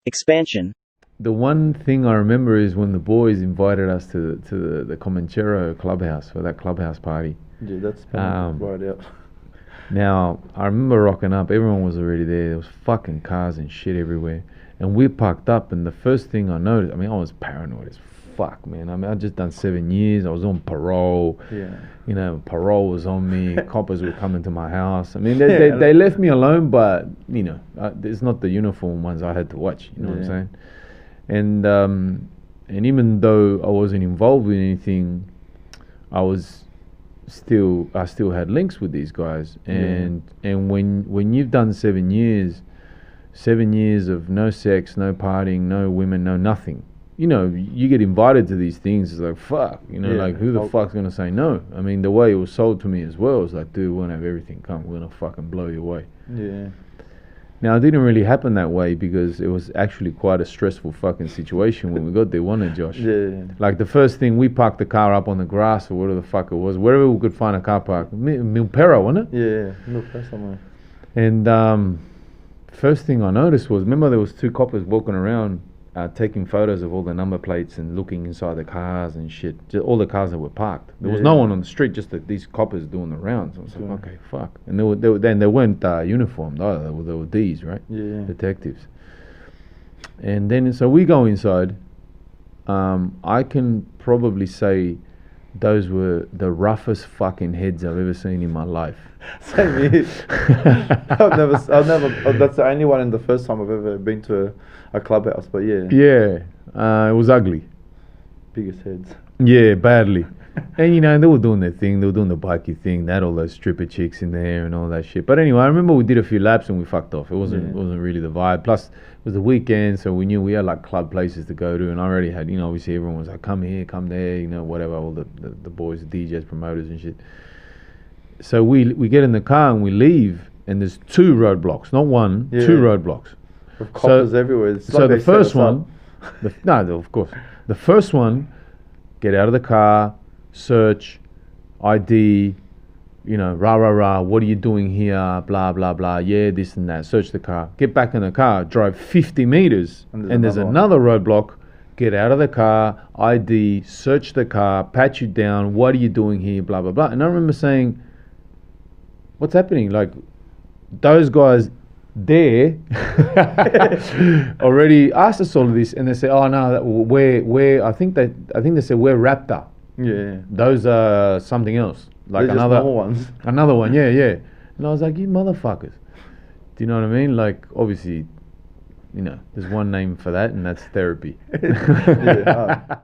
Expansion. The one thing I remember is when the boys invited us to the Comanchero Clubhouse for that Clubhouse party. Yeah, that's Um, right out. Now, I remember rocking up, everyone was already there, there was fucking cars and shit everywhere. And we parked up, and the first thing I noticed, I mean, I was paranoid as fuck, man. I mean, I'd just done 7 years, I was on parole. Yeah. You know, parole was on me, coppers were coming to my house. I mean, they left me alone, but, you know, it's not the uniform ones I had to watch, you know what I'm saying? And even though I wasn't involved with anything, I was I still had links with these guys, and when you've done 7 years of no sex, no partying, no women, no nothing, you know, you get invited to these things. It's like, fuck, you know, like, who the fuck's gonna say no? I mean, the way it was sold to me as well was like, dude, we're gonna have everything, come, we're gonna fucking blow you away. Yeah. Now, it didn't really happen that way because it was actually quite a stressful fucking situation when we got there, wasn't it, Josh? Yeah. Like, the first thing, we parked the car up on the grass or whatever the fuck it was, wherever we could find a car park. Milpera, wasn't it? Yeah, look, that's somewhere. And first thing I noticed was, remember there was two coppers walking around taking photos of all the number plates and looking inside the cars and shit, just all the cars that were parked. There was no one on the street, just these coppers doing the rounds. I was like, okay, fuck. And they weren't uniformed either. They were D's, right? Yeah. Detectives. And then, so we go inside. I can probably say those were the roughest fucking heads I've ever seen in my life. Same here. I've never. That's the only one and the first time I've ever been to a clubhouse. But yeah. Yeah, it was ugly. Biggest heads. Yeah, badly. And you know, they were doing their thing. They were doing the bikie thing. They had all those stripper chicks in there and all that shit. But anyway, I remember we did a few laps and we fucked off. It wasn't really the vibe. Plus, it was the weekend, so we knew we had like club places to go to. And I already had, you know, obviously everyone was like, come here, come there, you know, whatever. All the boys, the DJs, promoters and shit. So we get in the car and we leave, and there's two roadblocks, not one, two roadblocks. With coppers everywhere. It's so like the first one, of course, the first one, get out of the car, search, ID, you know, rah rah rah. What are you doing here? Blah blah blah. Yeah, this and that. Search the car. Get back in the car. Drive 50 meters, and there's another roadblock. Get out of the car. ID. Search the car. Pat you down. What are you doing here? Blah blah blah. And I remember saying, what's happening? Like, those guys there already asked us all of this, and they say, oh no, I think they said we're Raptor. Yeah. Those are something else, like They're another just normal ones. another one. Yeah. And I was like, you motherfuckers. Do you know what I mean? Like, obviously, you know, there's one name for that, and that's therapy. Yeah.